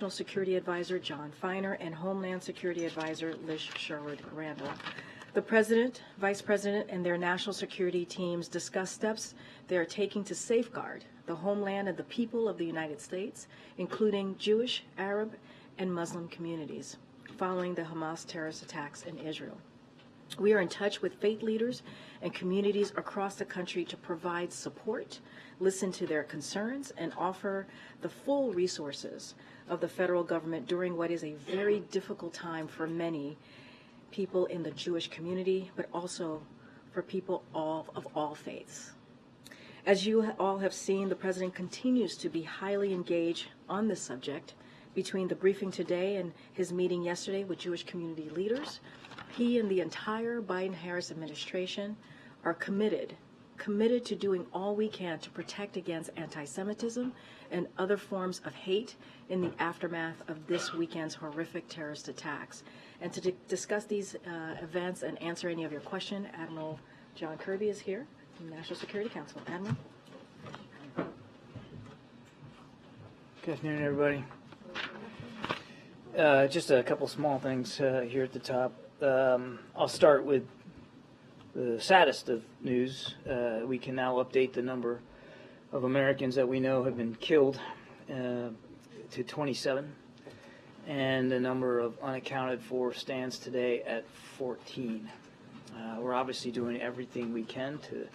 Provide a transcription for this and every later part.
National Security Advisor John Feiner and Homeland Security Advisor Liz Sherwood-Randall. The President, Vice President, and their national security teams discussed steps they are taking to safeguard the homeland and the people of the United States, including Jewish, Arab, and Muslim communities, following the Hamas terrorist attacks in Israel. We are in touch with faith leaders and communities across the country to provide support, listen to their concerns, and offer the full resources of the federal government during what is a very difficult time for many people in the Jewish community, but also for people of all faiths. As you all have seen, the President continues to be highly engaged on this subject. Between the briefing today and his meeting yesterday with Jewish community leaders, he and the entire Biden-Harris administration are committed to doing all we can to protect against anti-Semitism and other forms of hate in the aftermath of this weekend's horrific terrorist attacks. And to discuss these events and answer any of your questions, Admiral John Kirby is here from the National Security Council. Admiral. Good afternoon, everybody. Just a couple small things here at the top. I'll start with the saddest of news. We can now update the number of Americans that we know have been killed to 27, and the number of unaccounted for stands today at 14. We're obviously doing everything we can to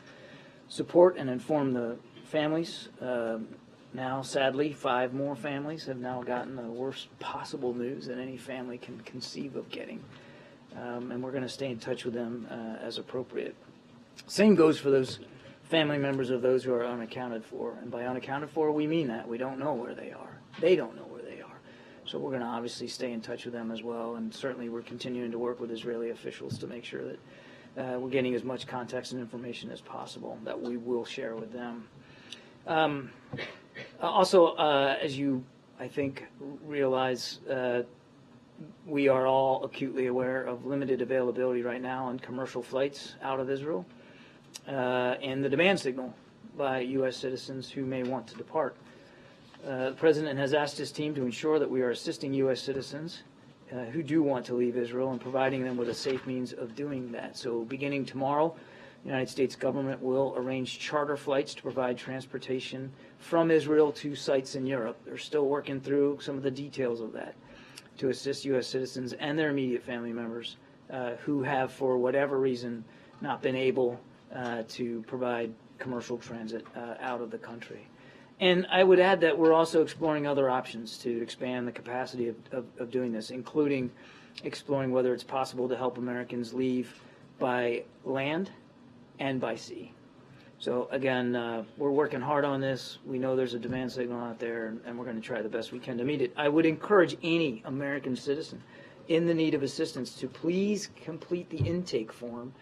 support and inform the families. Now, sadly, 5 more families have now gotten the worst possible news that any family can conceive of getting. And we're going to stay in touch with them as appropriate. Same goes for those family members of those who are unaccounted for. And by unaccounted for, we mean that. We don't know where they are. They don't know where they are. So we're going to obviously stay in touch with them as well. And certainly we're continuing to work with Israeli officials to make sure that we're getting as much context and information as possible that we will share with them. Also, as you, I think, realize, we are all acutely aware of limited availability right now on commercial flights out of Israel and the demand signal by U.S. citizens who may want to depart. The President has asked his team to ensure that we are assisting U.S. citizens who do want to leave Israel and providing them with a safe means of doing that. So beginning tomorrow, the United States government will arrange charter flights to provide transportation from Israel to sites in Europe. They're still working through some of the details of that to assist U.S. citizens and their immediate family members who have, for whatever reason, not been able to provide commercial transit out of the country. And I would add that we're also exploring other options to expand the capacity of doing this, including exploring whether it's possible to help Americans leave by land and by sea. So again, we're working hard on this. We know there's a demand signal out there, and we're going to try the best we can to meet it. I would encourage any American citizen in the need of assistance to please complete the intake form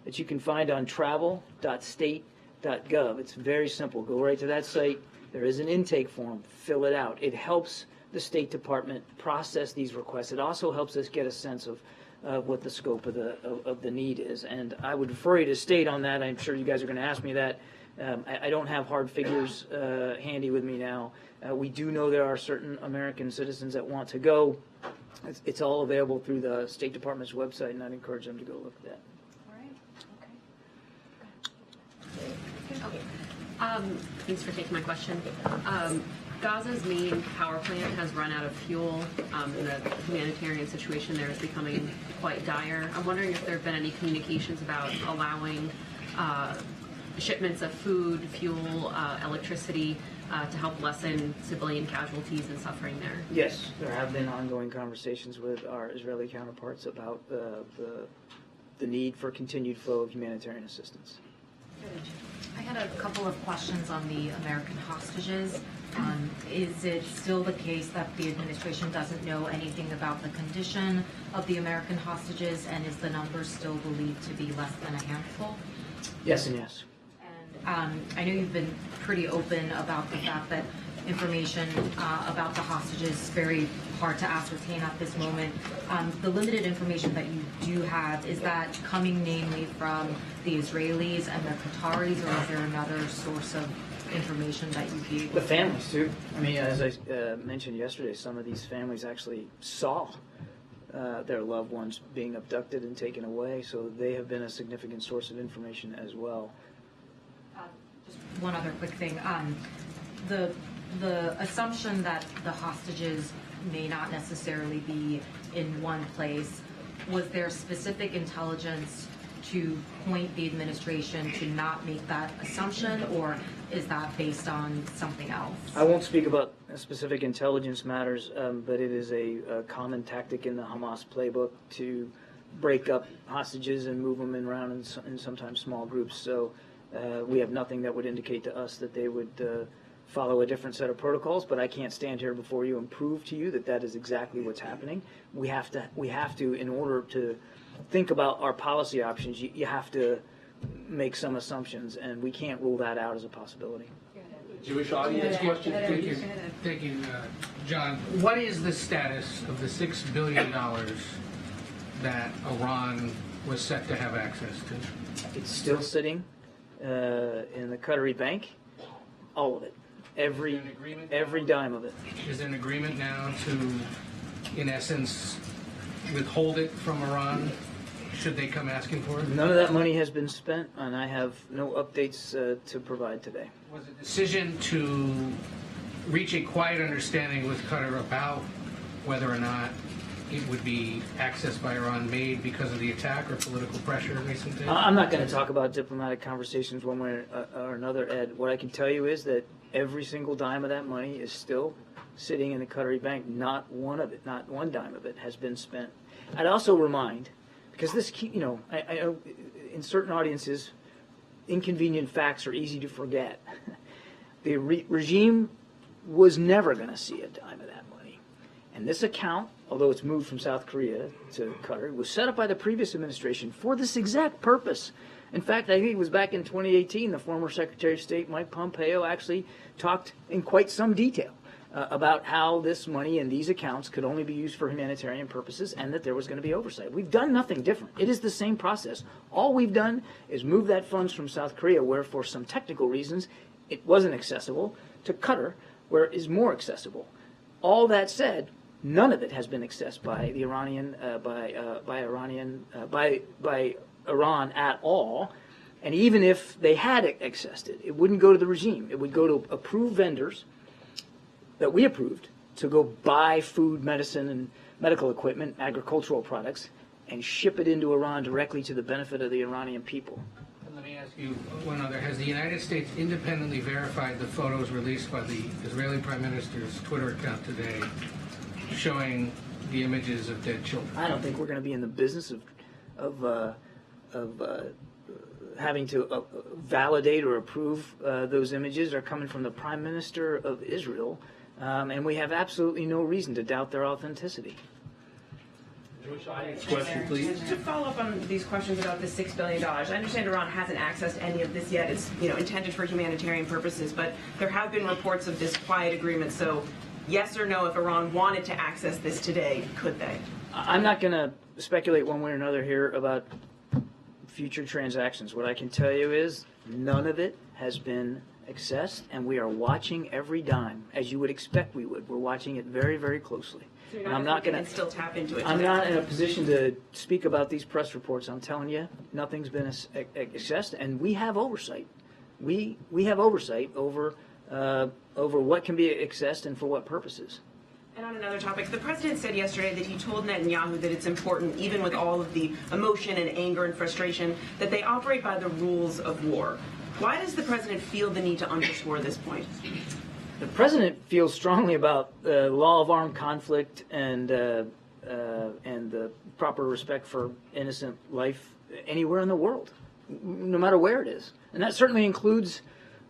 that you can find on travel.state.gov. It's very simple. Go right to that site. There is an intake form. Fill it out. It helps the State Department process these requests. It also helps us get a sense of what the scope of the need is. And I would refer you to state on that. I'm sure you guys are going to ask me that. I don't have hard figures handy with me now. We do know there are certain American citizens that want to go. It's all available through the State Department's website, and I'd encourage them to go look at that. All right. Okay. Thanks for taking my question. Gaza's main power plant has run out of fuel, and the humanitarian situation there is becoming quite dire. I'm wondering if there have been any communications about allowing shipments of food, fuel, electricity to help lessen civilian casualties and suffering there. Yes, there have been ongoing conversations with our Israeli counterparts about the need for continued flow of humanitarian assistance. I had a couple of questions on the American hostages. Is it still the case that the administration doesn't know anything about the condition of the American hostages, and is the number still believed to be less than a handful? Yes and yes. And I know you've been pretty open about the fact that information about the hostages is very hard to ascertain at this moment. The limited information that you do have, is that coming mainly from the Israelis and the Qataris, or is there another source of information that you gave. The families too. I mean, as I mentioned yesterday, some of these families actually saw their loved ones being abducted and taken away, so they have been a significant source of information as well. Just one other quick thing. The assumption that the hostages may not necessarily be in one place, was there specific intelligence to point the administration to not make that assumption, or is that based on something else? I won't speak about specific intelligence matters, but it is a common tactic in the Hamas playbook to break up hostages and move them around in sometimes small groups. So we have nothing that would indicate to us that they would follow a different set of protocols, but I can't stand here before you and prove to you that that is exactly what's happening. We have to, in order to think about our policy options, you have to make some assumptions, and we can't rule that out as a possibility. Jewish audience question. Thank you, John. What is the status of the $6 billion that Iran was set to have access to? It's still sitting in the Qatari bank, all of it, every dime of it. Is there an agreement now to, in essence, withhold it from Iran should they come asking for it? None of that money has been spent, and I have no updates to provide today. Was the decision to reach a quiet understanding with Qatar about whether or not it would be accessed by Iran made because of the attack or political pressure in recent days? I'm not going to talk about diplomatic conversations one way or another, Ed. What I can tell you is that every single dime of that money is still sitting in the Qatari bank. Not one dime of it has been spent. I'd also remind, because this, I know in certain audiences, inconvenient facts are easy to forget. The regime was never going to see a dime of that money. And this account, although it's moved from South Korea to Qatar, was set up by the previous administration for this exact purpose. In fact, I think it was back in 2018, the former Secretary of State, Mike Pompeo, actually talked in quite some detail about how this money in these accounts could only be used for humanitarian purposes and that there was going to be oversight. We've done nothing different. It is the same process. All we've done is move that funds from South Korea, where for some technical reasons it wasn't accessible, to Qatar, where it is more accessible. All that said, none of it has been accessed by the by Iran at all. And even if they had accessed it, it wouldn't go to the regime. It would go to approved vendors that we approved to go buy food, medicine, and medical equipment, agricultural products, and ship it into Iran directly to the benefit of the Iranian people. And let me ask you one other. Has the United States independently verified the photos released by the Israeli Prime Minister's Twitter account today showing the images of dead children? I don't think we're going to be in the business of having to validate or approve those images. Are coming from the Prime Minister of Israel, and we have absolutely no reason to doubt their authenticity. Jewish audience question, please. To follow up on these questions about the $6 billion, I understand Iran hasn't accessed any of this yet. It's intended for humanitarian purposes, but there have been reports of this quiet agreement. So, yes or no, if Iran wanted to access this today, could they? I'm not going to speculate one way or another here about future transactions. What I can tell you is none of it has been accessed, and we are watching every dime, as you would expect we would. We're watching it very, very closely. So And I'm not going to still tap into it. I'm today? not in a position to speak about these press reports. I'm telling you, nothing's been accessed, and we have oversight. We have oversight over what can be accessed and for what purposes. And on another topic, the president said yesterday that he told Netanyahu that it's important, even with all of the emotion and anger and frustration, that they operate by the rules of war. Why does the president feel the need to underscore this point? The president feels strongly about the law of armed conflict and the proper respect for innocent life anywhere in the world, no matter where it is. And that certainly includes,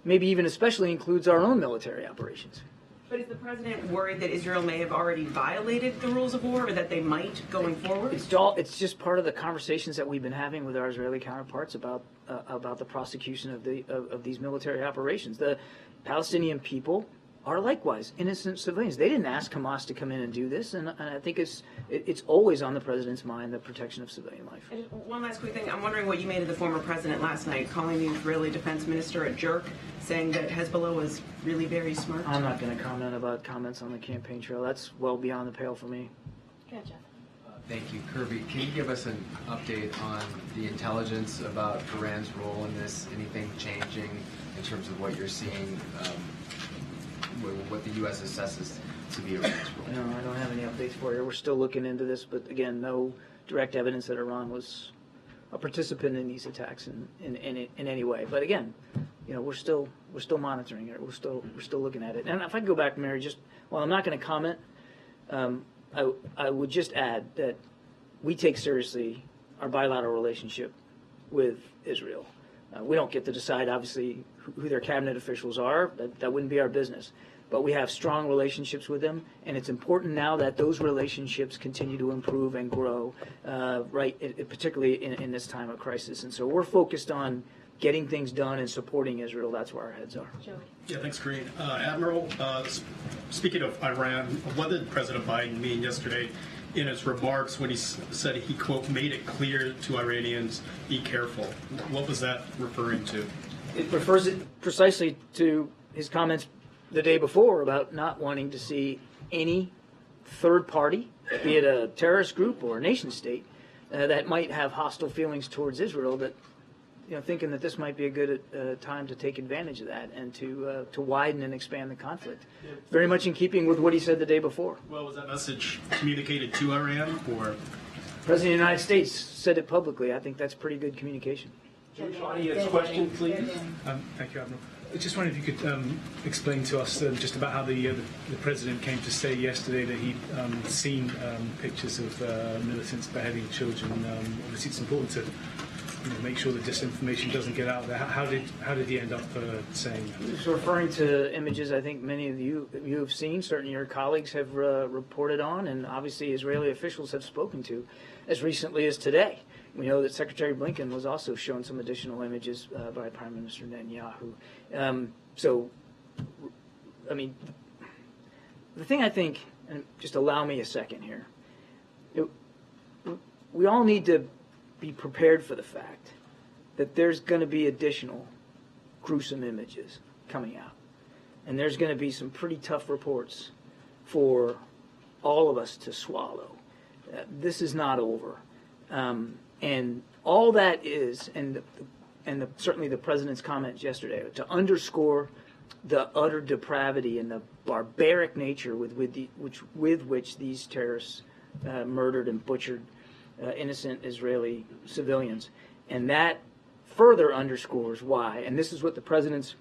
maybe even especially includes our own military operations. But is the president worried that Israel may have already violated the rules of war, or that they might going forward? It's just part of the conversations that we've been having with our Israeli counterparts about the prosecution of these military operations. The Palestinian people are likewise innocent civilians. They didn't ask Hamas to come in and do this, and I think it's always on the president's mind, the protection of civilian life. And one last quick thing. I'm wondering what you made of the former president last night, calling the Israeli defense minister a jerk, saying that Hezbollah was really very smart. I'm not going to comment about comments on the campaign trail. That's well beyond the pale for me. Yeah, Jeff. Thank you. Kirby, can you give us an update on the intelligence about Iran's role in this? Anything changing in terms of what you're seeing, what the U.S. assesses to be Iran's role? No, I don't have any updates for you. We're still looking into this, but again, no direct evidence that Iran was a participant in these attacks in any way. But again, we're still monitoring it. We're still looking at it. And if I can go back, Mary, I'm not going to comment. I would just add that we take seriously our bilateral relationship with Israel. We don't get to decide, obviously, who their cabinet officials are. That wouldn't be our business. But we have strong relationships with them, and it's important now that those relationships continue to improve and grow, particularly in this time of crisis. And so we're focused on getting things done and supporting Israel. That's where our heads are. Yeah, thanks, Karine. Admiral, speaking of Iran, what did President Biden mean yesterday in his remarks when he said he, quote, made it clear to Iranians, be careful? What was that referring to? It refers it precisely to his comments the day before about not wanting to see any third party, be it a terrorist group or a nation state, that might have hostile feelings towards Israel, that thinking that this might be a good time to take advantage of that and to widen and expand the conflict. Very much in keeping with what he said the day before. Well, was that message communicated to Iran, or? The President of the United States said it publicly. I think that's pretty good communication. Jewish audience question, please. Thank you, Admiral. I just wondered if you could explain to us just about how the President came to say yesterday that he'd seen pictures of militants beheading children. Obviously, it's important to make sure that disinformation doesn't get out there. How did he end up saying that? He was referring to images I think many of you have seen, certainly your colleagues have reported on, and obviously Israeli officials have spoken to as recently as today. We know that Secretary Blinken was also shown some additional images by Prime Minister Netanyahu. The thing I think, and just allow me a second here, we all need to be prepared for the fact that there's going to be additional gruesome images coming out. And there's going to be some pretty tough reports for all of us to swallow. This is not over. And all that is, certainly the President's comments yesterday, to underscore the utter depravity and the barbaric nature with which these terrorists murdered and butchered innocent Israeli civilians. And that further underscores why, and this is what the President's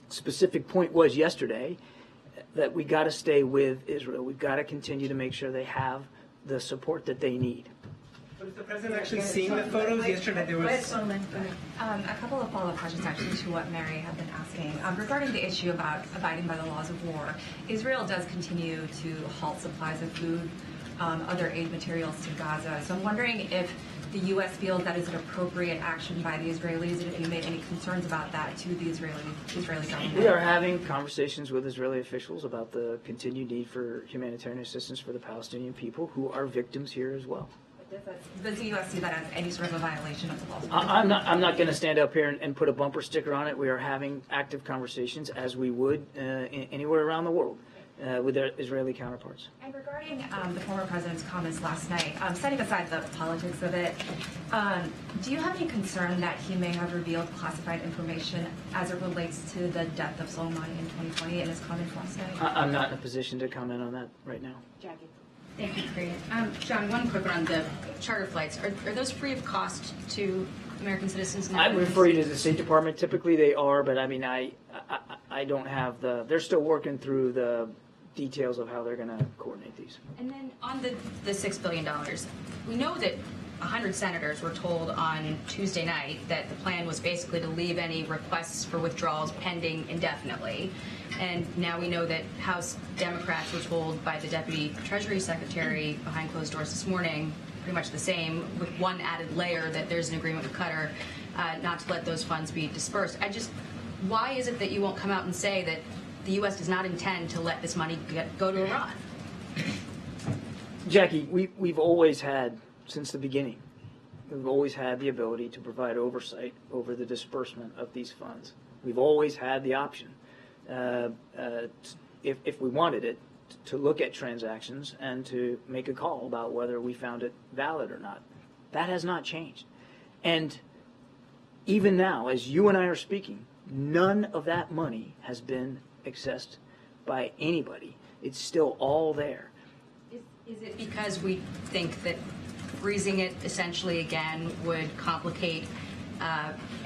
specific point was yesterday, that we got to stay with Israel. We've got to continue to make sure they have the support that they need. But has the President actually seen the photos? Yesterday there was... A couple of follow-up questions actually to what Mary had been asking. Regarding the issue about abiding by the laws of war, Israel does continue to halt supplies of food, other aid materials to Gaza. So I'm wondering if the U.S. feels that is an appropriate action by the Israelis, and if you made any concerns about that to the Israeli government. We are having conversations with Israeli officials about the continued need for humanitarian assistance for the Palestinian people who are victims here as well. Does the U.S. see that as any sort of a violation of the laws? I'm not going to stand up here and put a bumper sticker on it. We are having active conversations, as we would anywhere around the world, with their Israeli counterparts. And regarding the former president's comments last night, setting aside the politics of it, do you have any concern that he may have revealed classified information as it relates to the death of Soleimani in 2020 in his comments last night? I'm not in a position to comment on that right now. Jackie. Thank you, Karine. John, one quick one on the charter flights. Are those free of cost to American citizens now? I would refer you to the State Department. Typically they are, but I mean, I don't have they're still working through the details of how they're going to coordinate these. And then on the $6 billion, we know that 100 senators were told on Tuesday night that the plan was basically to leave any requests for withdrawals pending indefinitely. And now we know that House Democrats were told by the Deputy Treasury Secretary behind closed doors this morning pretty much the same, with one added layer that there's an agreement with Qatar not to let those funds be dispersed. Why is it that you won't come out and say that the U.S. does not intend to let this money go to Iran. Jackie, we've always had, since the beginning, we've always had the ability to provide oversight over the disbursement of these funds. We've always had the option, if we wanted it, to look at transactions and to make a call about whether we found it valid or not. That has not changed. And even now, as you and I are speaking, none of that money has been accessed by anybody. It's still all there. Is it because we think that freezing it essentially again would complicate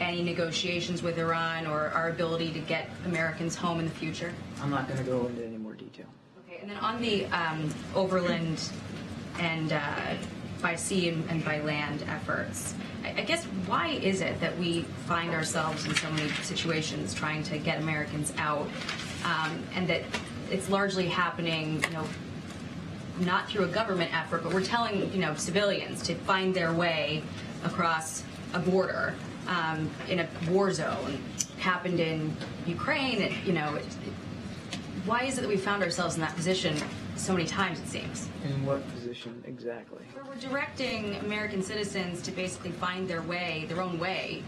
any negotiations with Iran or our ability to get Americans home in the future? I'm not going to go into any more detail. Okay, and then on the overland and by sea and by land efforts, I guess why is it that we find ourselves in so many situations trying to get Americans out, and that it's largely happening, not through a government effort, but we're telling, civilians to find their way across a border in a war zone. It happened in Ukraine. Why is it that we found ourselves in that position so many times, it seems? In what position exactly? Where we're directing American citizens to basically find their own way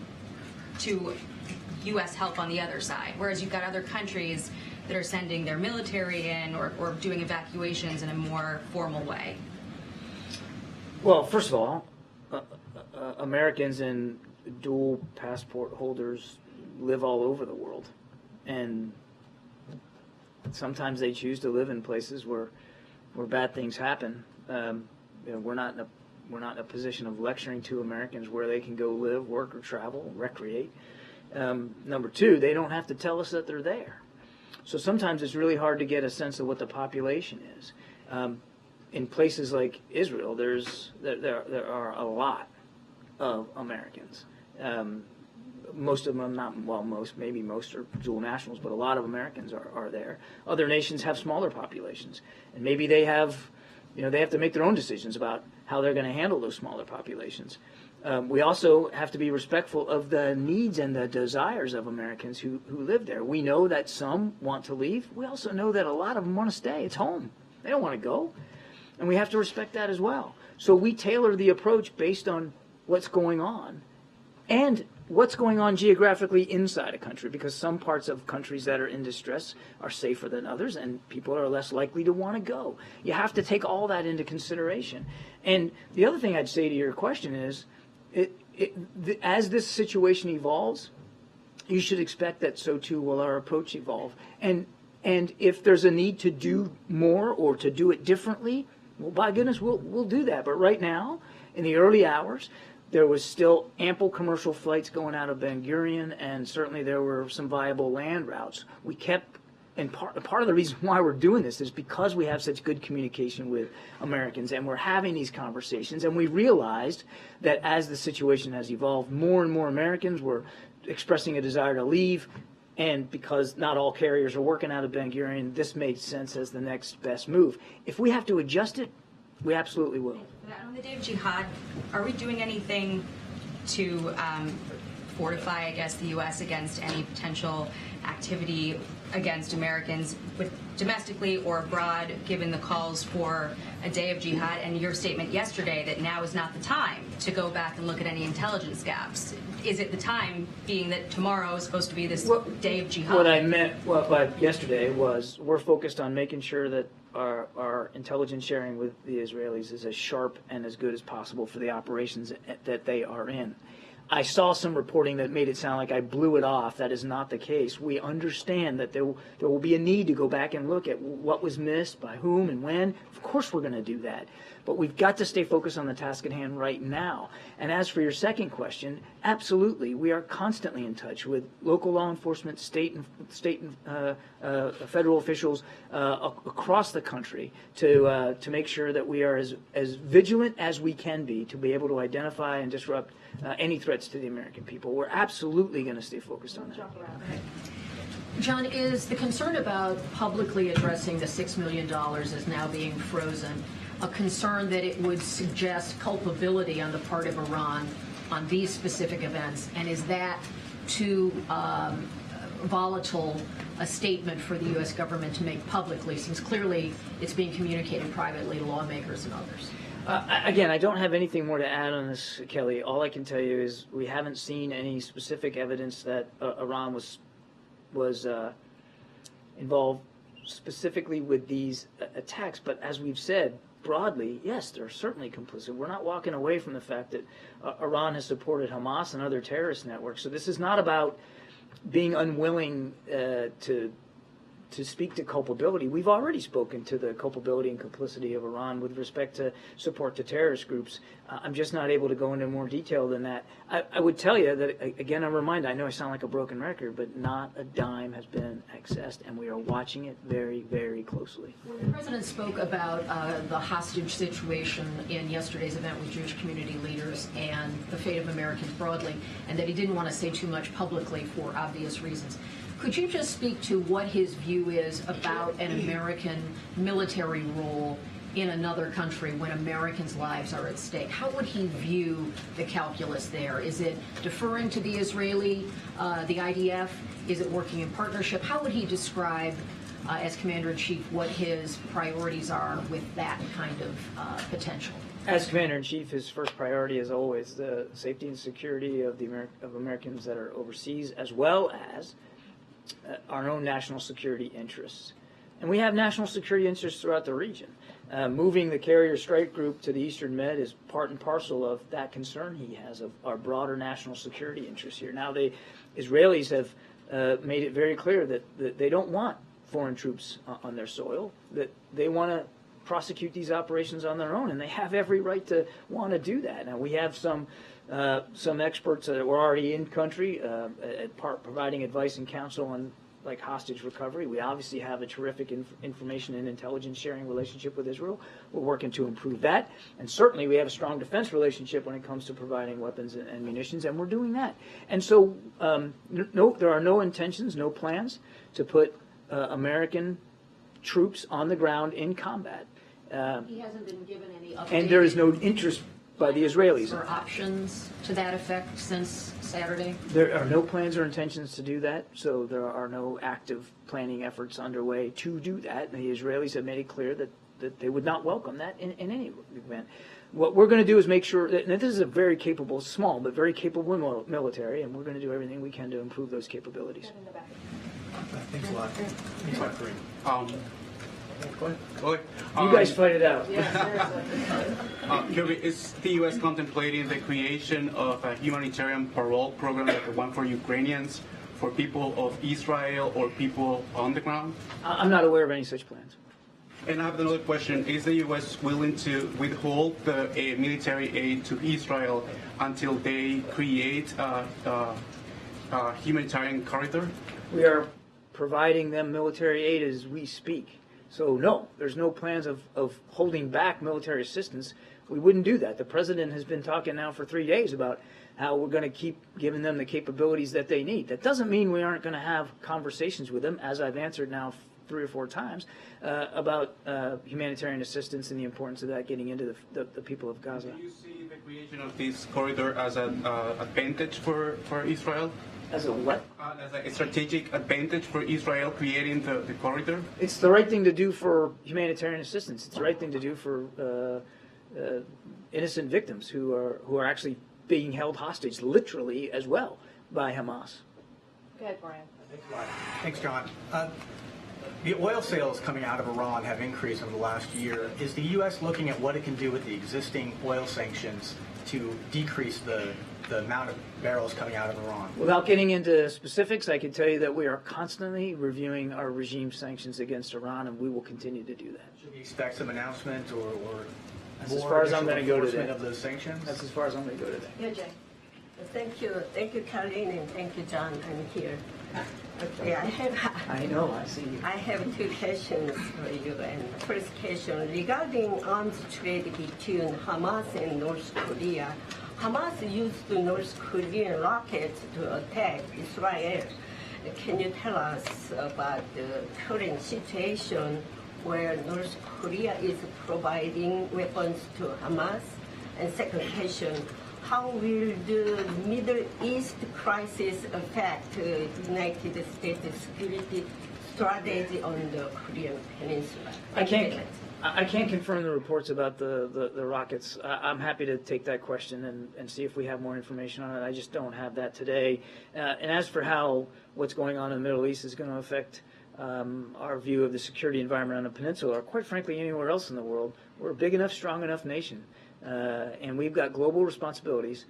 to U.S. help on the other side, whereas you've got other countries that are sending their military in or doing evacuations in a more formal way. Well, first of all, Americans and dual passport holders live all over the world, and sometimes they choose to live in places where bad things happen. We're not in a position of lecturing to Americans where they can go live, work, or travel, recreate. Number two, they don't have to tell us that they're there. So sometimes it's really hard to get a sense of what the population is. In places like Israel, there are a lot of Americans. Most of them, maybe most are dual nationals, but a lot of Americans are there. Other nations have smaller populations, and maybe they have to make their own decisions about how they're going to handle those smaller populations. We also have to be respectful of the needs and the desires of Americans who live there. We know that some want to leave. We also know that a lot of them want to stay. It's home. They don't want to go. And we have to respect that as well. So we tailor the approach based on what's going on and what's going on geographically inside a country, because some parts of countries that are in distress are safer than others, and people are less likely to want to go. You have to take all that into consideration. And the other thing I'd say to your question is, as this situation evolves, you should expect that so too will our approach evolve. And if there's a need to do more or to do it differently, well, by goodness, we'll do that. But right now, in the early hours, there was still ample commercial flights going out of Ben Gurion, and certainly there were some viable land routes. We kept, and part of the reason why we're doing this is because we have such good communication with Americans, and we're having these conversations, and we realized that as the situation has evolved, more and more Americans were expressing a desire to leave, and because not all carriers are working out of Ben Gurion, this made sense as the next best move. If we have to adjust it, we absolutely will. On the day of jihad, are we doing anything to fortify, I guess, the U.S. against any potential activity against Americans, domestically or abroad, given the calls for a day of jihad and your statement yesterday that now is not the time to go back and look at any intelligence gaps? Is it the time, being that tomorrow is supposed to be this day of jihad? What I meant by yesterday was we're focused on making sure that our intelligence sharing with the Israelis is as sharp and as good as possible for the operations that they are in. I saw some reporting that made it sound like I blew it off. That is not the case. We understand that there will be a need to go back and look at what was missed, by whom and when. Of course we're going to do that. But we've got to stay focused on the task at hand right now. And as for your second question, absolutely, we are constantly in touch with local law enforcement, state and federal officials across the country to make sure that we are as vigilant as we can be to be able to identify and disrupt any threats to the American people. We're absolutely going to stay focused on that. John, is the concern about publicly addressing the $6 million as now being frozen a concern that it would suggest culpability on the part of Iran on these specific events? And is that too volatile a statement for the U.S. government to make publicly, since clearly it's being communicated privately to lawmakers and others? Again, I don't have anything more to add on this, Kelly. All I can tell you is we haven't seen any specific evidence that Iran was involved specifically with these attacks. But as we've said, broadly, yes, they're certainly complicit. We're not walking away from the fact that Iran has supported Hamas and other terrorist networks. So this is not about being unwilling to speak to culpability. We've already spoken to the culpability and complicity of Iran with respect to support to terrorist groups. I'm just not able to go into more detail than that. I would tell you that, again, I'm reminded, I know I sound like a broken record, but not a dime has been accessed, and we are watching it very, very closely. When the president spoke about the hostage situation in yesterday's event with Jewish community leaders and the fate of Americans broadly, and that he didn't want to say too much publicly for obvious reasons, could you just speak to what his view is about an American military role in another country when Americans' lives are at stake? How would he view the calculus there? Is it deferring to the Israeli, the IDF? Is it working in partnership? How would he describe, as Commander-in-Chief, what his priorities are with that kind of potential? As Commander-in-Chief, his first priority is always the safety and security of of Americans that are overseas, as well as our own national security interests. And we have national security interests throughout the region. Moving the carrier strike group to the Eastern Med is part and parcel of that concern he has of our broader national security interests here. Now, the Israelis have made it very clear that they don't want foreign troops on their soil, that they want to prosecute these operations on their own, and they have every right to want to do that. Now, we have some experts that were already in country providing advice and counsel on like hostage recovery. We obviously have a terrific information and intelligence sharing relationship with Israel. We're working to improve that. And certainly we have a strong defense relationship when it comes to providing weapons and munitions, and we're doing that. And so there are no intentions, no plans to put American troops on the ground in combat. He hasn't been given any updates. And there is no interest by the Israelis. Or options to that effect since Saturday? There are no plans or intentions to do that, so there are no active planning efforts underway to do that. And the Israelis have made it clear that they would not welcome that in any event. What we're going to do is make sure that, and this is a very capable, small, but very capable military, and we're going to do everything we can to improve those capabilities. Thanks a lot. Thanks a lot, Karine. You guys fight it out. Is the U.S. contemplating the creation of a humanitarian parole program like the one for Ukrainians, for people of Israel or people on the ground? I'm not aware of any such plans. And I have another question. Is the U.S. willing to withhold the military aid to Israel until they create a humanitarian corridor? We are providing them military aid as we speak. So no, there's no plans of holding back military assistance. We wouldn't do that. The president has been talking now for 3 days about how we're going to keep giving them the capabilities that they need. That doesn't mean we aren't going to have conversations with them, as I've answered now 3 or 4 times, about humanitarian assistance and the importance of that getting into the people of Gaza. Do you see the creation of this corridor as an advantage for Israel? As a what? As a strategic advantage for Israel creating the corridor? It's the right thing to do for humanitarian assistance. It's the right thing to do for innocent victims who are actually being held hostage, literally as well, by Hamas. Go ahead, Brian. Thanks, John. The oil sales coming out of Iran have increased over the last year. Is the U.S. looking at what it can do with the existing oil sanctions to decrease the amount of barrels coming out of Iran? Without getting into specifics, I can tell you that we are constantly reviewing our regime sanctions against Iran, and we will continue to do that. Should we expect some announcement or That's as far as I'm going to go today. Of those sanctions? That's as far as I'm going to go today. Yeah, Jay. Thank you, Karine, and thank you, John. I'm here. Okay, I know, I see you. I have 2 questions for you. And first question regarding arms trade between Hamas and North Korea. Hamas used the North Korean rockets to attack Israel. Can you tell us about the current situation where North Korea is providing weapons to Hamas? And second question, how will the Middle East crisis affect United States security strategy on the Korean Peninsula? I can't confirm the reports about the rockets. I'm happy to take that question and see if we have more information on it. I just don't have that today. And as for how what's going on in the Middle East is going to affect our view of the security environment on the peninsula, or quite frankly anywhere else in the world, we're a big enough, strong enough nation. And we've got global responsibilities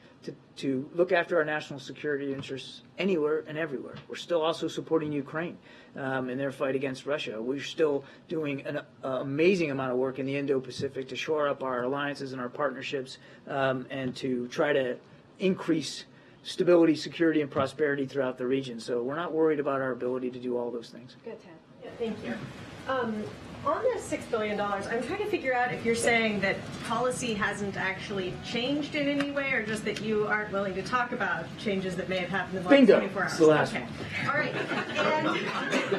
to look after our national security interests anywhere and everywhere. We're still also supporting Ukraine in their fight against Russia. We're still doing an amazing amount of work in the Indo-Pacific to shore up our alliances and our partnerships and to try to increase stability, security, and prosperity throughout the region. So we're not worried about our ability to do all those things. Good, Ted. Yeah, thank you. On the $6 billion, I'm trying to figure out if you're saying that policy hasn't actually changed in any way, or just that you aren't willing to talk about changes that may have happened in the last Bingo. 24 hours. It's the last Okay. one. All right.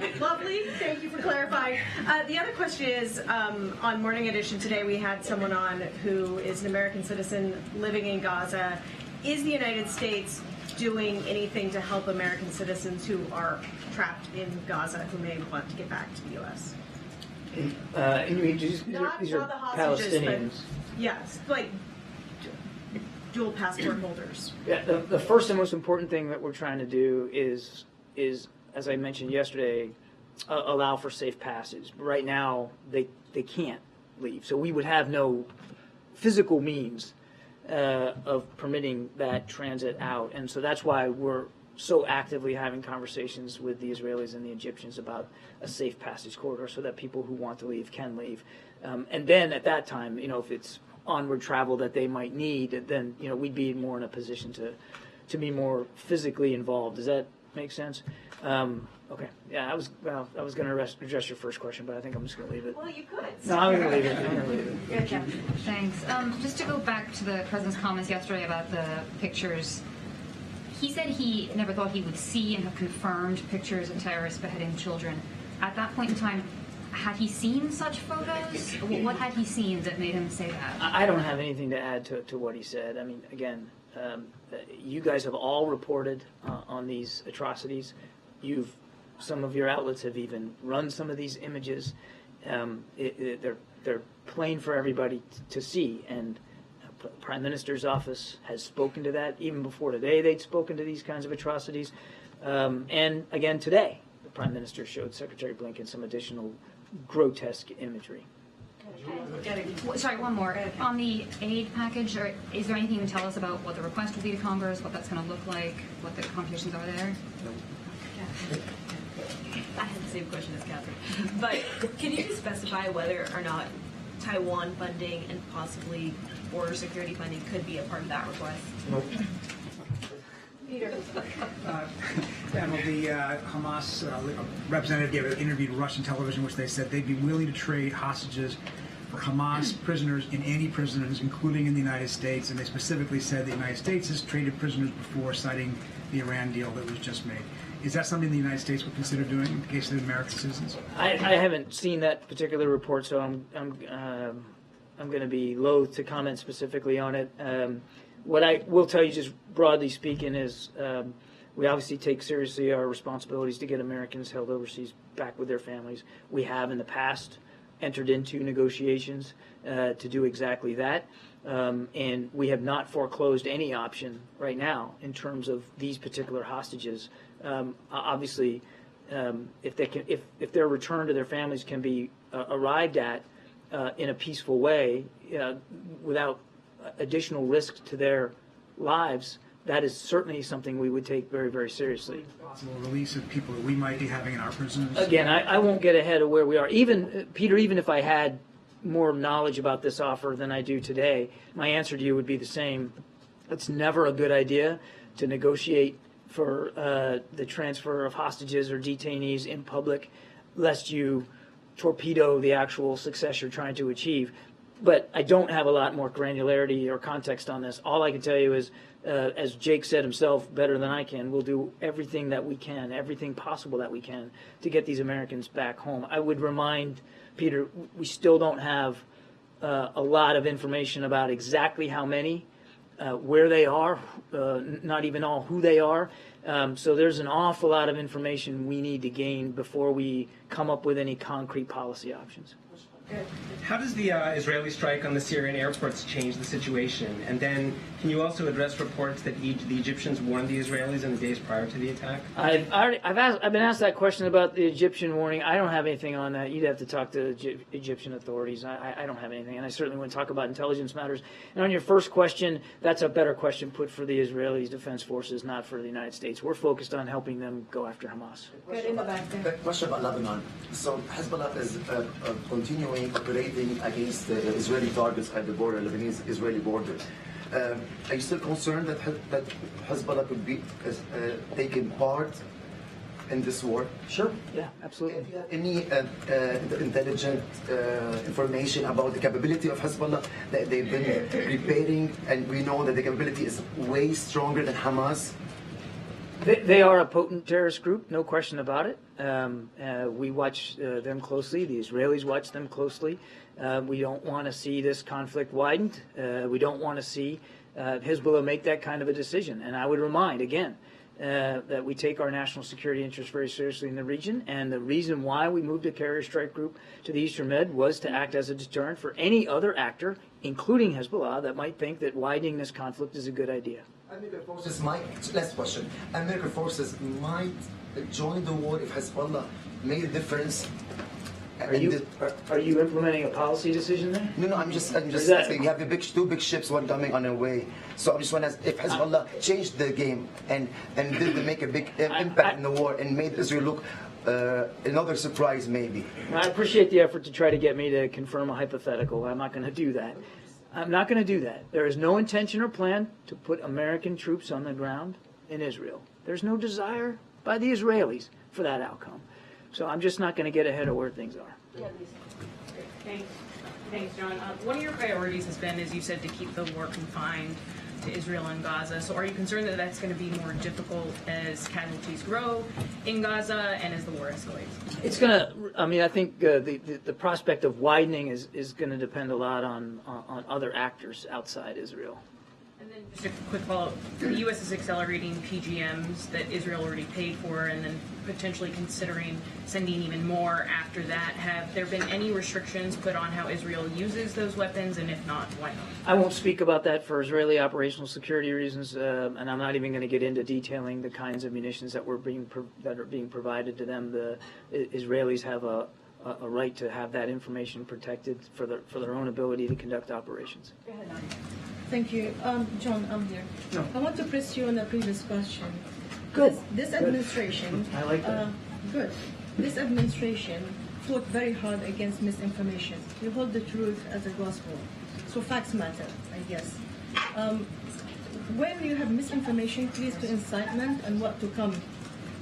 And lovely. Thank you for clarifying. The other question is, on Morning Edition today, we had someone on who is an American citizen living in Gaza. Is the United States doing anything to help American citizens who are trapped in Gaza who may want to get back to the U.S.? These are the hostages, Palestinians. but yes, like dual passport holders. Yeah, the first and most important thing that we're trying to do is as I mentioned yesterday, allow for safe passage. Right now, they can't leave, so we would have no physical means of permitting that transit out, and so that's why we're so actively having conversations with the Israelis and the Egyptians about a safe passage corridor so that people who want to leave can leave. And then at that time, if it's onward travel that they might need, then, we'd be more in a position to be more physically involved. Does that make sense? Okay. Yeah, I was going to address your first question, but I think I'm just going to leave it. Well, you could. No, I'm going to leave it. Good job. Thanks. Just to go back to the president's comments yesterday about the pictures, he said he never thought he would see and have confirmed pictures of terrorists beheading children. At that point in time, had he seen such photos? What had he seen that made him say that? I don't have anything to add to what he said. I mean, again, you guys have all reported on these atrocities. Some of your outlets have even run some of these images. They're plain for everybody to see, and the Prime Minister's office has spoken to that. Even before today, they'd spoken to these kinds of atrocities. And again, today, the Prime Minister showed Secretary Blinken some additional grotesque imagery. Sorry, one more. On the aid package, is there anything you can tell us about what the request will be to Congress, what that's going to look like, what the conversations are there? I had the same question as Catherine. But can you just specify whether or not Taiwan funding and possibly border security funding could be a part of that request? Nope. Peter. Admiral, the Hamas representative interviewed Russian television, which they said they'd be willing to trade hostages for Hamas prisoners and any prisoners, including in the United States. And they specifically said the United States has traded prisoners before, citing the Iran deal that was just made. Is that something the United States would consider doing in the case of the American citizens? I haven't seen that particular report, so I'm going to be loath to comment specifically on it. What I will tell you, just broadly speaking, is we obviously take seriously our responsibilities to get Americans held overseas back with their families. We have in the past entered into negotiations to do exactly that, and we have not foreclosed any option right now in terms of these particular hostages. Obviously, if their return to their families can be arrived at in a peaceful way without additional risk to their lives, that is certainly something we would take very, very seriously. Possible release of people that we might be having in our prisons? Again, I won't get ahead of where we are. Peter, even if I had more knowledge about this offer than I do today, my answer to you would be the same. It's never a good idea to negotiate for the transfer of hostages or detainees in public, lest you torpedo the actual success you're trying to achieve. But I don't have a lot more granularity or context on this. All I can tell you is, as Jake said himself better than I can, we'll do everything that we can, everything possible that we can, to get these Americans back home. I would remind Peter, we still don't have a lot of information about exactly how many. where they are, not even all who they are. So there's an awful lot of information we need to gain before we come up with any concrete policy options. How does the Israeli strike on the Syrian airports change the situation? And then, can you also address reports that the Egyptians warned the Israelis in the days prior to the attack? I've been asked that question about the Egyptian warning. I don't have anything on that. You'd have to talk to Egyptian authorities. I don't have anything, and I certainly wouldn't talk about intelligence matters. And on your first question, that's a better question put for the Israeli Defense Forces, not for the United States. We're focused on helping them go after Hamas. Good, in the back there. Question about Lebanon. So Hezbollah is continuing operating against Israeli targets at the border, Lebanese-Israeli border. Are you still concerned that Hezbollah could be taking part in this war? Sure. Yeah, absolutely. Any intelligent information about the capability of Hezbollah that they've been preparing, and we know that the capability is way stronger than Hamas? They are a potent terrorist group, no question about it. We watch them closely. The Israelis watch them closely. We don't want to see this conflict widened. We don't want to see Hezbollah make that kind of a decision. And I would remind, again, that we take our national security interests very seriously in the region. And the reason why we moved a carrier strike group to the Eastern Med was to act as a deterrent for any other actor, including Hezbollah, that might think that widening this conflict is a good idea. American forces might, last question, American forces might join the war if Hezbollah made a difference. Are you implementing a policy decision there? No, I'm just asking. You have two big ships, one coming on their way. So I'm just wondering if Hezbollah changed the game and did make a big impact in the war and made Israel look another surprise maybe. I appreciate the effort to try to get me to confirm a hypothetical. I'm not going to do that. I'm not going to do that. There is no intention or plan to put American troops on the ground in Israel. There's no desire by the Israelis for that outcome. So I'm just not going to get ahead of where things are. Thanks, John. One of your priorities has been, as you said, to keep the war confined to Israel and Gaza. So are you concerned that that's going to be more difficult as casualties grow in Gaza and as the war escalates? It's going to, I think the prospect of widening is going to depend a lot on other actors outside Israel. And then just a quick follow-up. The U.S. is accelerating PGMs that Israel already paid for and then potentially considering sending even more after that. Have there been any restrictions put on how Israel uses those weapons, and if not, why not? I won't speak about that for Israeli operational security reasons, and I'm not even going to get into detailing the kinds of munitions that are being provided to them. The Israelis have a right to have that information protected for their own ability to conduct operations. Thank you. John, I'm here. No. I want to press you on a previous question. Good. This Good. administration... I like that. Good. This administration fought very hard against misinformation. You hold the truth as a gospel. So facts matter, I guess. When you have misinformation, it leads to incitement and what to come.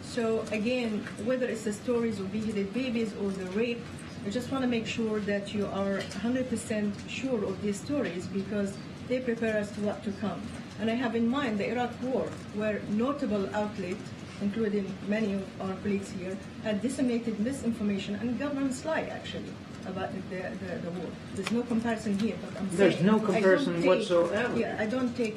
So again, whether it's the stories of beheaded babies or the rape, I just want to make sure that you are 100% sure of these stories because they prepare us to what to come. And I have in mind the Iraq War, where notable outlets, including many of our colleagues here, had disseminated misinformation and governments lie, actually, about the war. There's no comparison here, but I'm saying... There's no comparison whatsoever. Yeah, I don't take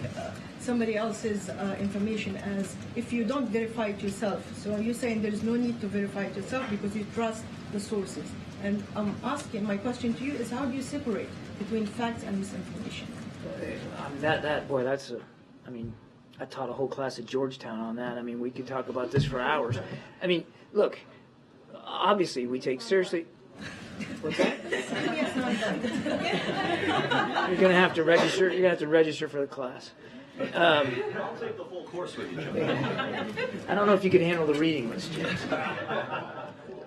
somebody else's information as if you don't verify it yourself. So you're saying there is no need to verify it yourself because you trust the sources. And I'm asking, my question to you is how do you separate between facts and misinformation? I taught a whole class at Georgetown on that. We could talk about this for hours. Look, obviously we take seriously... What's that? You're going to have to register. You're going to have to register for the class. I'll take the full course with you, John. I don't know if you can handle the reading list, James.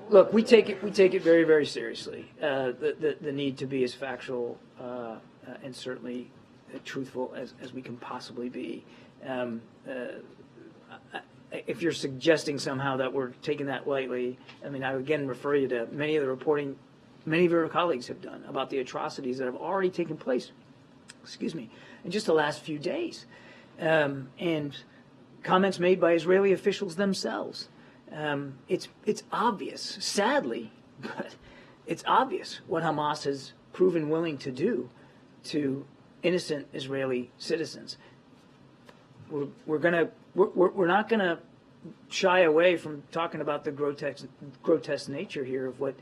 Look, we take it very, very seriously. The need to be as factual and certainly truthful as we can possibly be. If you're suggesting somehow that we're taking that lightly, I would again refer you to many of the reporting many of your colleagues have done about the atrocities that have already taken place, in just the last few days. And comments made by Israeli officials themselves. It's obvious, sadly, but it's obvious what Hamas has proven willing to do to innocent Israeli citizens. we're not gonna shy away from talking about the grotesque nature here of what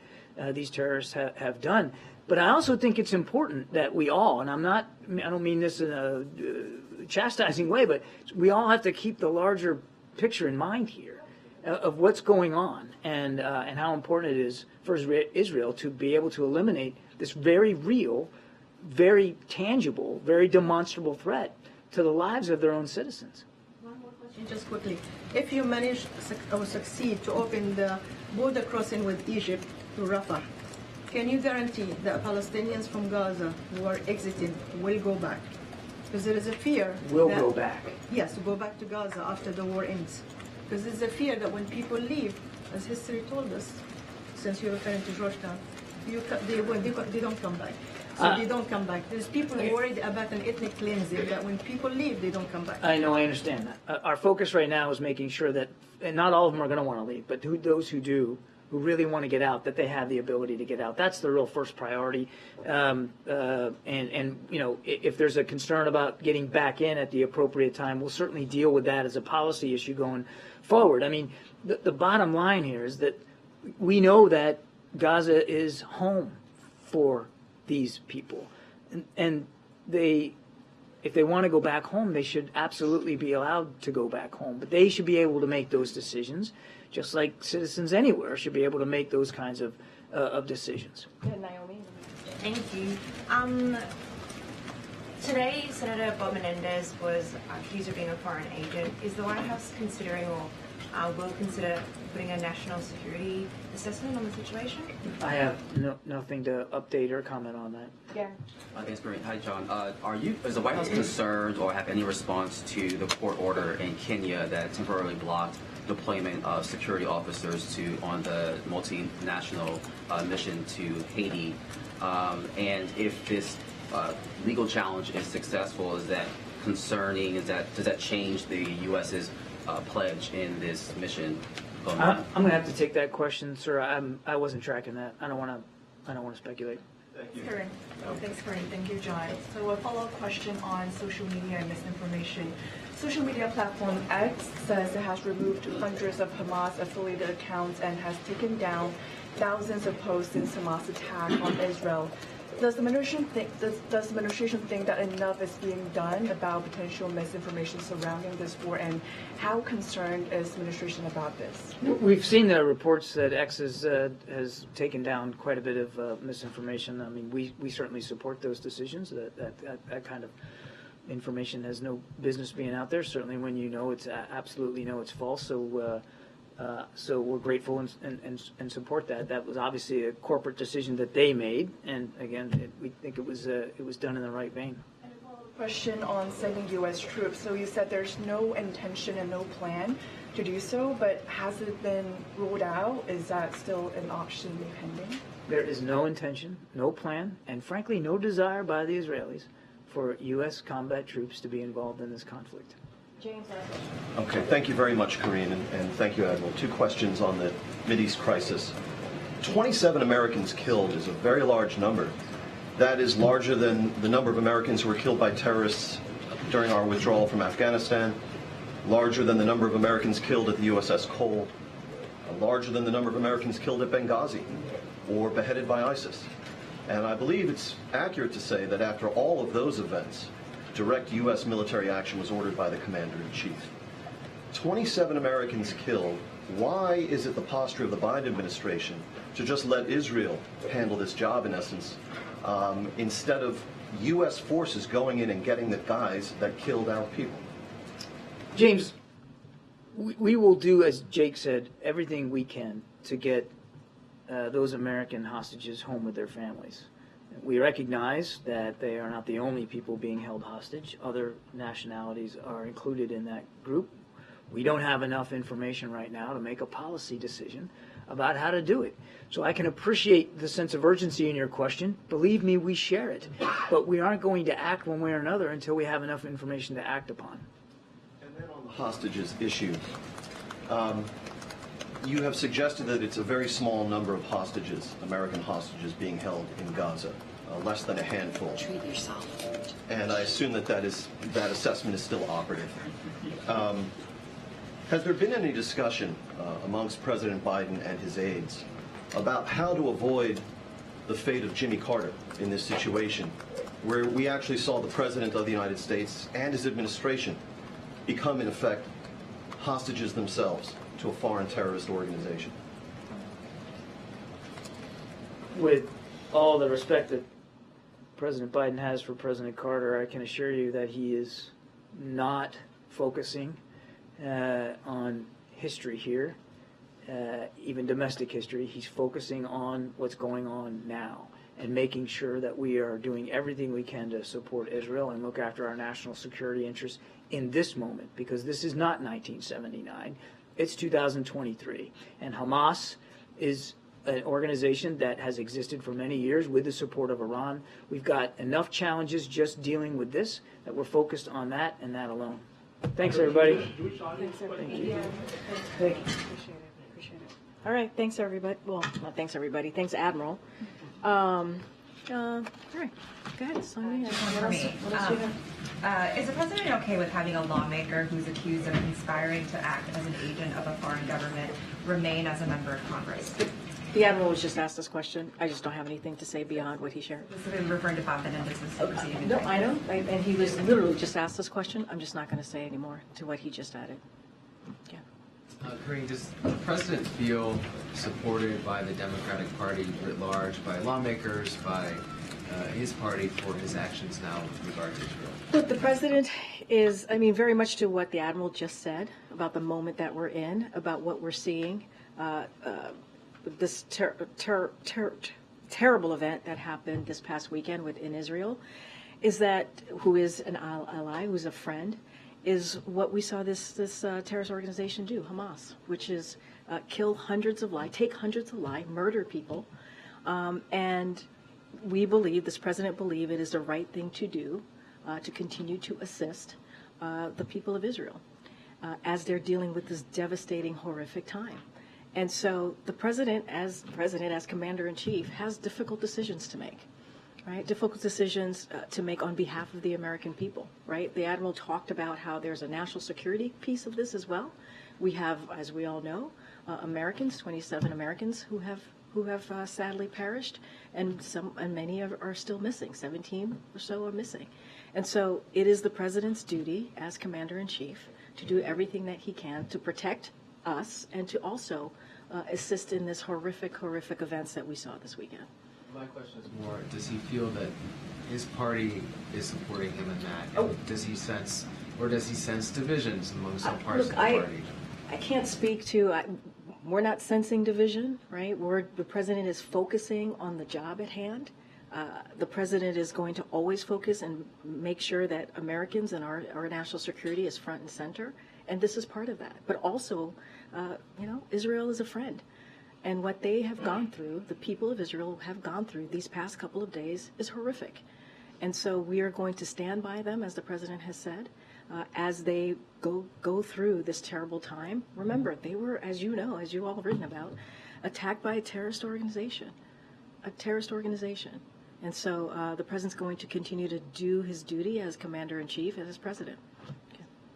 these terrorists have done. But I also think it's important that we all, and I don't mean this in a chastising way, but we all have to keep the larger picture in mind here of what's going on and how important it is for Israel to be able to eliminate this very real, very tangible, very demonstrable threat to the lives of their own citizens. One more question, just quickly. If you manage or succeed to open the border crossing with Egypt to Rafah, can you guarantee that Palestinians from Gaza who are exiting will go back? Because there is a fear. Will go back. Yes, to go back to Gaza after the war ends. Because there's a fear that when people leave, as history told us, since you're referring to Georgetown, they don't come back. So they don't come back. There's people worried about an ethnic cleansing, that when people leave, they don't come back. I know, I understand that. Our focus right now is making sure that, and not all of them are going to want to leave, but those who do, who really want to get out, that they have the ability to get out. That's the real first priority. And you know, if there's a concern about getting back in at the appropriate time, we'll certainly deal with that as a policy issue going forward. I mean, the bottom line here is that we know that Gaza is home for these people, and if they want to go back home, they should absolutely be allowed to go back home. But they should be able to make those decisions, just like citizens anywhere should be able to make those kinds of decisions. Naomi. Thank you. Today, Senator Bob Menendez was accused of being a foreign agent. Is the White House considering or will consider putting a national security assessment on the situation? I have nothing to update or comment on that. Yeah. Thanks, Karine. Hi, John. Is the White House concerned or have any response to the court order in Kenya that temporarily blocked deployment of security officers on the multinational mission to Haiti? And if this legal challenge is successful, is that concerning? Does that change the U.S.'s pledge in this mission? I'm going to have to take that question, sir. I wasn't tracking that. I don't want to speculate. Thanks, Karine. Thanks, Karine. Thank you, John. So a follow-up question on social media and misinformation. Social media platform X says it has removed hundreds of Hamas-affiliated accounts and has taken down thousands of posts since Hamas' attack on Israel. Does the administration think that enough is being done about potential misinformation surrounding this war, and how concerned is the administration about this? We've seen the reports that X has taken down quite a bit of misinformation. I mean, we certainly support those decisions. That kind of information has no business being out there. Certainly, when you know it's absolutely know it's false. So we're grateful and support that. That was obviously a corporate decision that they made, and again, we think it was done in the right vein. And a follow-up question on sending U.S. troops. So you said there's no intention and no plan to do so, but has it been ruled out? Is that still an option pending? There is no intention, no plan, and frankly, no desire by the Israelis for U.S. combat troops to be involved in this conflict. James, Okay, thank you very much, Karine, and thank you, Admiral. Two questions on the Mideast crisis. 27 Americans killed is a very large number. That is larger than the number of Americans who were killed by terrorists during our withdrawal from Afghanistan, larger than the number of Americans killed at the USS Cole, larger than the number of Americans killed at Benghazi or beheaded by ISIS. And I believe it's accurate to say that after all of those events, direct U.S. military action was ordered by the Commander-in-Chief. 27 Americans killed. Why is it the posture of the Biden administration to just let Israel handle this job, in essence, instead of U.S. forces going in and getting the guys that killed our people? James, we will do, as Jake said, everything we can to get those American hostages home with their families. We recognize that they are not the only people being held hostage. Other nationalities are included in that group. We don't have enough information right now to make a policy decision about how to do it. So I can appreciate the sense of urgency in your question. Believe me, we share it. But we aren't going to act one way or another until we have enough information to act upon. And then on the hostages issue, you have suggested that it's a very small number of hostages, American hostages, being held in Gaza, less than a handful. Treat yourself. and I assume that that assessment is still operative. Has there been any discussion amongst President Biden and his aides about how to avoid the fate of Jimmy Carter in this situation, where we actually saw the President of the United States and his administration become, in effect, hostages themselves to a foreign terrorist organization? With all the respect that President Biden has for President Carter, I can assure you that he is not focusing on history here, even domestic history. He's focusing on what's going on now and making sure that we are doing everything we can to support Israel and look after our national security interests in this moment, because this is not 1979. It's 2023. And Hamas is an organization that has existed for many years with the support of Iran. We've got enough challenges just dealing with this that we're focused on that and that alone. Thanks, everybody. Thanks, everybody. Thank you. Thank you. Appreciate it. All right. Thanks, everybody. Well, not thanks, everybody. Thanks, Admiral. All right. Go ahead, Sonia. What else do you have? Is the president okay with having a lawmaker who's accused of conspiring to act as an agent of a foreign government remain as a member of Congress? The Admiral was just asked this question. I just don't have anything to say beyond what he shared. This is referring to Bob Menendez's proceeding. No, I know. And he was literally just asked this question. I'm just not going to say any more to what he just added. Yeah. Karine, does the president feel supported by the Democratic Party writ large, by lawmakers, by his party for his actions now with regard to Israel? Look, the president is, very much to what the Admiral just said about the moment that we're in, about what we're seeing, this terrible event that happened this past weekend in Israel, is that who is an ally, who's a friend, is what we saw this terrorist organization do, Hamas, which is kill hundreds of lives, take hundreds of lives, murder people, and we believe, this president believe, it is the right thing to do to continue to assist the people of Israel as they're dealing with this devastating, horrific time. And so the president, as commander-in-chief, has difficult decisions to make, right? Difficult decisions to make on behalf of the American people, right? The Admiral talked about how there's a national security piece of this as well. We have, as we all know, Americans, 27 Americans who have sadly perished, and many are still missing. 17 or so are missing. And so it is the president's duty as commander-in-chief to do everything that he can to protect us and to also assist in this horrific events that we saw this weekend. My question is more, does he feel that his party is supporting him in that? And does he sense divisions among some parts of the party? I can't speak to, we're not sensing division, right? The president is focusing on the job at hand. The president is going to always focus and make sure that Americans and our national security is front and center. And this is part of that. But also, Israel is a friend. And what they have gone through, the people of Israel have gone through these past couple of days, is horrific. And so we are going to stand by them, as the president has said, as they go through this terrible time. Remember, they were, as you know, as you all have written about, attacked by a terrorist organization. And so the president's going to continue to do his duty as commander-in-chief and as president.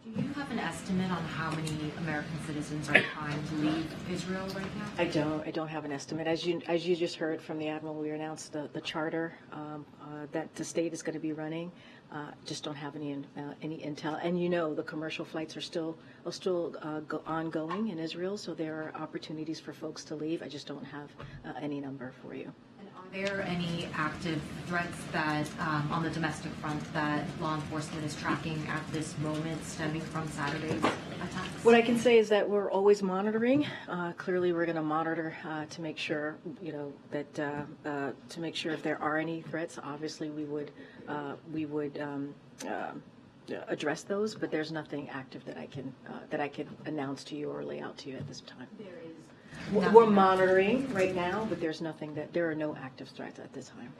Do you have an estimate on how many American citizens are trying to leave Israel right now? I don't have an estimate. As you just heard from the Admiral, we announced the charter that the state is going to be running. Just don't have any intel. And the commercial flights are still ongoing in Israel, so there are opportunities for folks to leave. I just don't have any number for you. Are there any active threats that, on the domestic front, that law enforcement is tracking at this moment stemming from Saturday's attacks? What I can say is that we're always monitoring. Clearly, we're going to monitor to make sure, that to make sure if there are any threats. Obviously, we would address those, but there's nothing active that I can announce to you or lay out to you at this time. There is. We're monitoring right now, but there are no active threats at this time.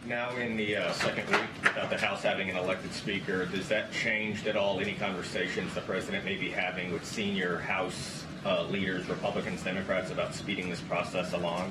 Now in the second week without the House having an elected speaker, does that change at all any conversations the president may be having with senior House leaders, Republicans, Democrats, about speeding this process along?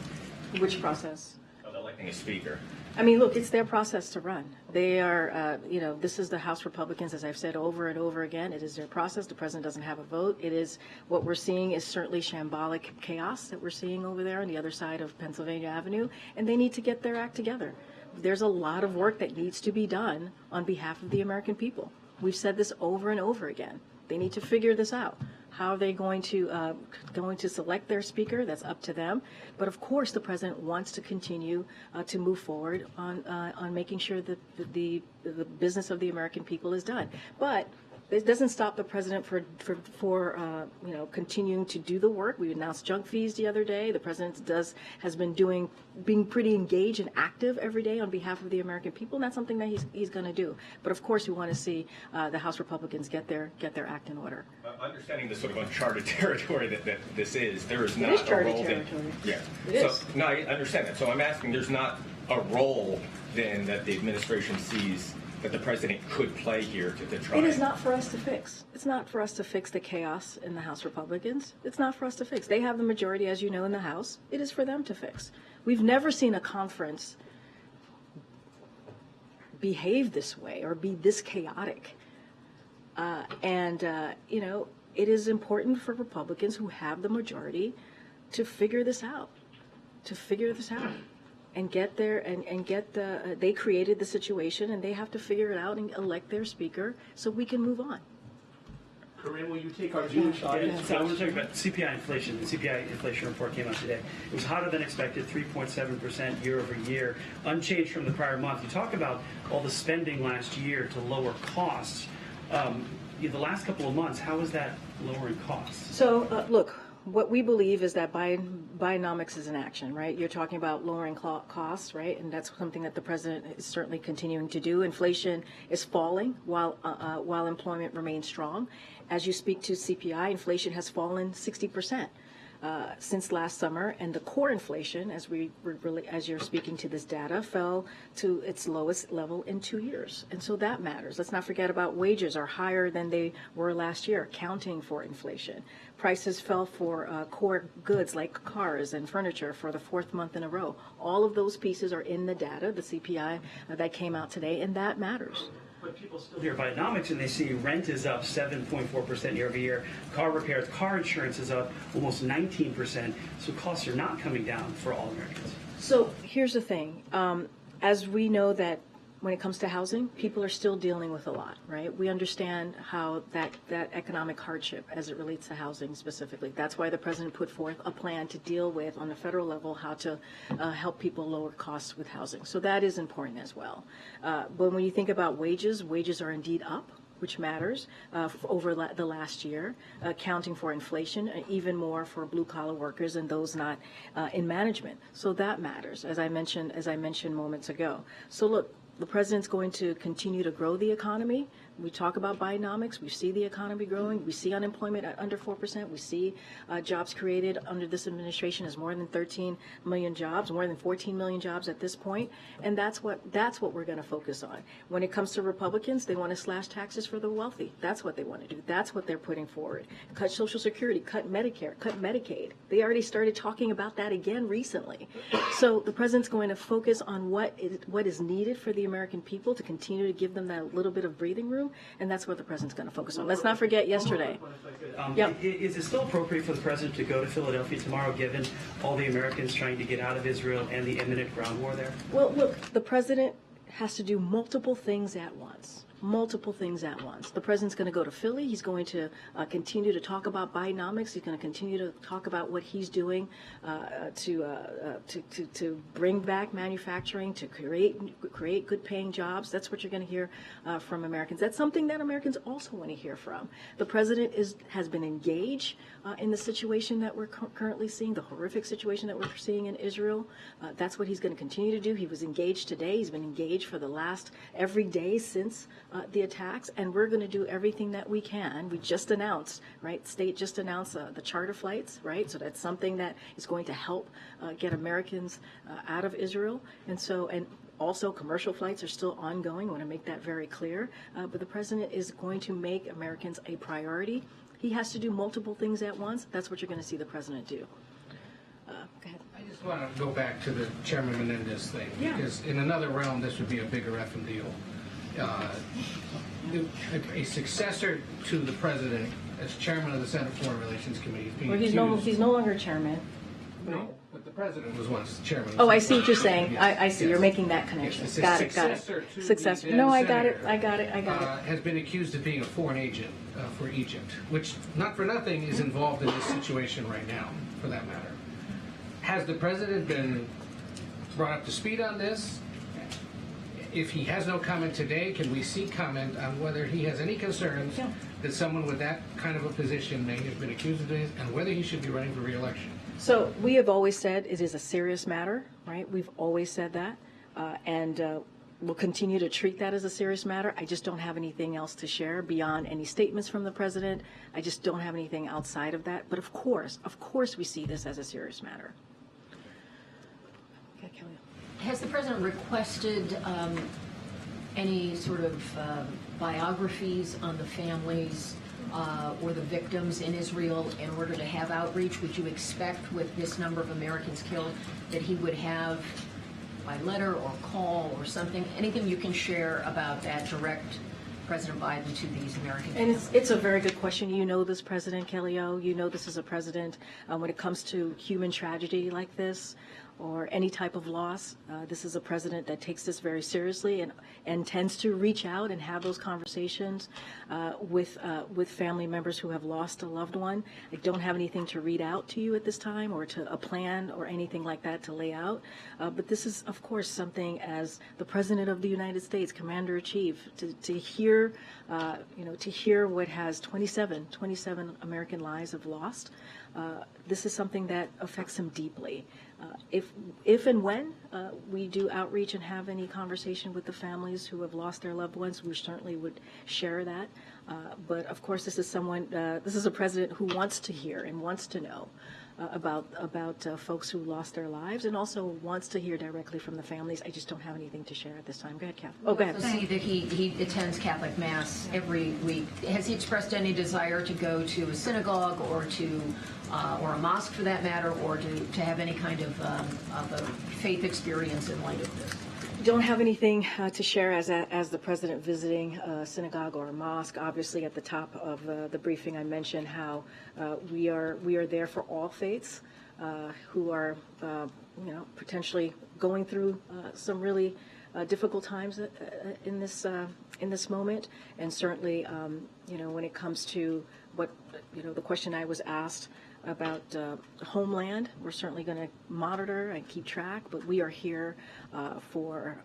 Which process? Of electing a speaker. I mean, look, it's their process to run. They are, this is the House Republicans, as I've said over and over again. It is their process. The president doesn't have a vote. It is what we're seeing is certainly shambolic chaos that we're seeing over there on the other side of Pennsylvania Avenue, and they need to get their act together. There's a lot of work that needs to be done on behalf of the American people. We've said this over and over again. They need to figure this out. How are they going to select their speaker? That's up to them. But of course, the president wants to continue to move forward on making sure that the business of the American people is done. But it doesn't stop the president for continuing to do the work. We announced junk fees the other day. The president has been being pretty engaged and active every day on behalf of the American people, and that's something that he's going to do. But of course, we want to see the House Republicans get their act in order. Understanding the sort of uncharted territory that this is, there is not It is a charted role. territory. Yeah. It is. No, I understand that. So I'm asking, there's not a role then that the administration sees that the president could play here to try. It is not for us to fix. It's not for us to fix the chaos in the House Republicans. It's not for us to fix. They have the majority, as you know, in the House. It is for them to fix. We've never seen a conference behave this way or be this chaotic. It is important for Republicans who have the majority to figure this out, and get there and get they created the situation, and they have to figure it out and elect their speaker so we can move on. Karine, will you take our Jewish audience? So I want to talk about CPI inflation. The CPI inflation report came out today. It was hotter than expected, 3.7% year over year, unchanged from the prior month. You talk about all the spending last year to lower costs. The last couple of months, how is that lowering costs? So, look, what we believe is that Bidenomics is in action, right? You're talking about lowering costs, right? And that's something that the president is certainly continuing to do. Inflation is falling while employment remains strong. As you speak to CPI, inflation has fallen 60%. Since last summer, and the core inflation, as you're speaking to this data, fell to its lowest level in 2 years, and so that matters. Let's not forget about wages are higher than they were last year, accounting for inflation. Prices fell for core goods like cars and furniture for the fourth month in a row. All of those pieces are in the data, the CPI that came out today, and that matters. But people still hear Bidenomics and they see rent is up 7.4% year over year. Car repairs, car insurance is up almost 19%. So costs are not coming down for all Americans. So here's the thing. As we know that when it comes to housing, people are still dealing with a lot, right? We understand how that economic hardship as it relates to housing specifically. That's why the president put forth a plan to deal with, on the federal level, how to help people lower costs with housing. So that is important as well. But when you think about wages, wages are indeed up, which matters over the last year, accounting for inflation, even more for blue-collar workers and those not in management. So that matters, as I mentioned moments ago. So look, the president's going to continue to grow the economy. We talk about Bidenomics. We see the economy growing. We see unemployment at under 4%. We see jobs created under this administration as more than 13 million jobs, more than 14 million jobs at this point. And that's what we're going to focus on. When it comes to Republicans, they want to slash taxes for the wealthy. That's what they want to do. That's what they're putting forward. Cut Social Security, cut Medicare, cut Medicaid. They already started talking about that again recently. So the president's going to focus on what is needed for the American people to continue to give them that little bit of breathing room. And that's what the president's going to focus on. Let's not forget yesterday. Is it still appropriate for the president to go to Philadelphia tomorrow, given all the Americans trying to get out of Israel and the imminent ground war there? Well, look, the president has to do multiple things at once. The president's going to go to Philly. He's going to continue to talk about Bidenomics. He's going to continue to talk about what he's doing to bring back manufacturing, to create good-paying jobs. That's what you're going to hear from Americans. That's something that Americans also want to hear from. The president has been engaged in the situation that we're currently seeing, the horrific situation that we're seeing in Israel. That's what he's going to continue to do. He was engaged today. He's been engaged for the last every day since the attacks, and we're going to do everything that we can. We just announced, right? State just announced the charter flights, right? So that's something that is going to help get Americans out of Israel. And also commercial flights are still ongoing. I want to make that very clear. But the president is going to make Americans a priority. He has to do multiple things at once. That's what you're going to see the president do. Go ahead. just want to go back to the Chairman Menendez thing, because in another realm, this would be a bigger effing deal. A successor to the president as chairman of the Senate Foreign Relations Committee is being accused. He's no longer chairman. No, but the president was once chairman. Oh, I see what you're saying. Yes. I see. Yes. You're making that connection. Yes, Got it. Successor. No, I got it. Has been accused of being a foreign agent for Egypt, which, not for nothing, is involved in this situation right now, for that matter. Has the president been brought up to speed on this? If he has no comment today, can we see comment on whether he has any concerns that someone with that kind of a position may have been accused of this, and whether he should be running for re-election? So we have always said it is a serious matter, right? We've always said that, and we'll continue to treat that as a serious matter. I just don't have anything else to share beyond any statements from the president. I just don't have anything outside of that. But of course, we see this as a serious matter. Okay, Kelly. Has the president requested any sort of biographies on the families or the victims in Israel in order to have outreach? Would you expect with this number of Americans killed that he would have by letter or call or something? Anything you can share about that direct President Biden to these American families? And it's a very good question. You know this, President Kellyo. You know this is a president. When it comes to human tragedy like this, or any type of loss, this is a president that takes this very seriously and tends to reach out and have those conversations with family members who have lost a loved one. I don't have anything to read out to you at this time, or to a plan or anything like that to lay out. But this is, of course, something as the President of the United States, Commander-in-Chief, to hear, to hear what has 27 American lives have lost. This is something that affects him deeply. If and when we do outreach and have any conversation with the families who have lost their loved ones, we certainly would share that. But of course, this is a president who wants to hear and wants to know about folks who lost their lives, and also wants to hear directly from the families. I just don't have anything to share at this time. Go ahead, Catherine. Oh, go ahead. I see that he attends Catholic Mass every week. Has he expressed any desire to go to a synagogue or a mosque, for that matter, or to have any kind of a faith experience in light of this? Don't have anything to share as the president visiting a synagogue or a mosque. Obviously, at the top of the briefing, I mentioned how we are there for all faiths who are potentially going through some really difficult times in this moment. And certainly, when it comes to what the question I was asked about homeland, we're certainly going to monitor and keep track, but we are here for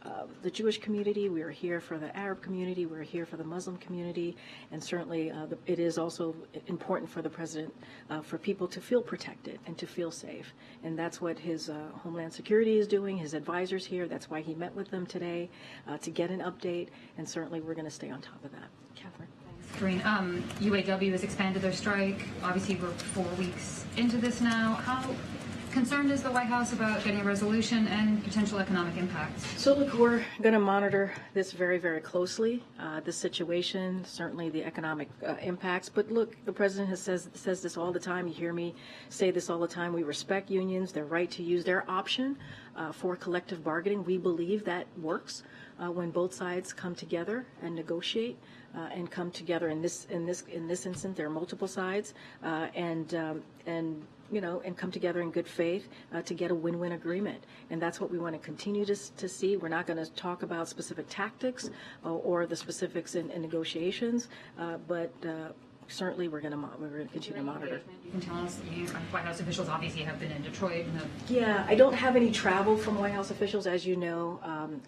the Jewish community, we are here for the Arab community, we're here for the Muslim community, and certainly it is also important for the president for people to feel protected and to feel safe. And that's what his Homeland Security is doing, his advisors here. That's why he met with them today to get an update, and certainly we're going to stay on top of that. Catherine. Karine, UAW has expanded their strike. Obviously, we're 4 weeks into this now. How concerned is the White House about getting a resolution and potential economic impacts? So look, we're going to monitor this very, very closely, this situation, certainly the economic impacts. But look, the president says this all the time. You hear me say this all the time. We respect unions, their right to use their option for collective bargaining. We believe that works when both sides come together and negotiate. And come together in this instance, there are multiple sides, and come together in good faith to get a win-win agreement. And that's what we want to continue to see. We're not going to talk about specific tactics or the specifics in negotiations, but certainly we're going to continue to monitor. You can tell us, White House officials obviously have been in Detroit. Yeah, I don't have any travel from White House officials. As you know,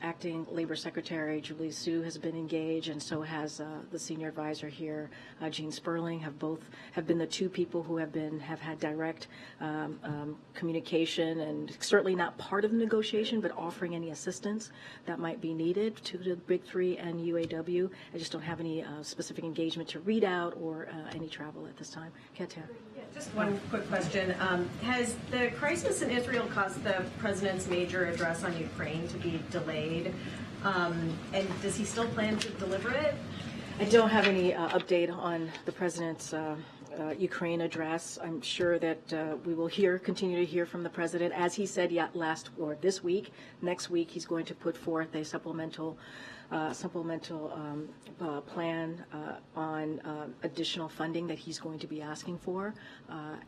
Acting Labor Secretary Julie Su has been engaged, and so has the senior advisor here, Gene Sperling. Have been the two people who have had direct communication, and certainly not part of the negotiation, but offering any assistance that might be needed to the Big Three and UAW. I just don't have any specific engagement to read out or any travel at this time. Katia. Just one quick question. Has the crisis in Israel caused the president's major address on Ukraine to be delayed? And does he still plan to deliver it? I don't have any update on the president's Ukraine address. I'm sure that we will continue to hear from the president. As he said this week, next week, he's going to put forth a supplemental plan on additional funding that he's going to be asking for,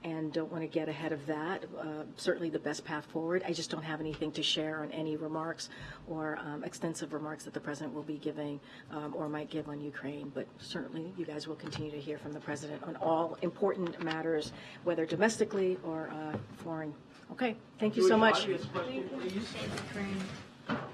and don't want to get ahead of that. Certainly the best path forward. I just don't have anything to share on any remarks or extensive remarks that the president will be giving or might give on Ukraine, but certainly you guys will continue to hear from the president on all important matters, whether domestically or foreign. Okay, thank you so much. Question, please.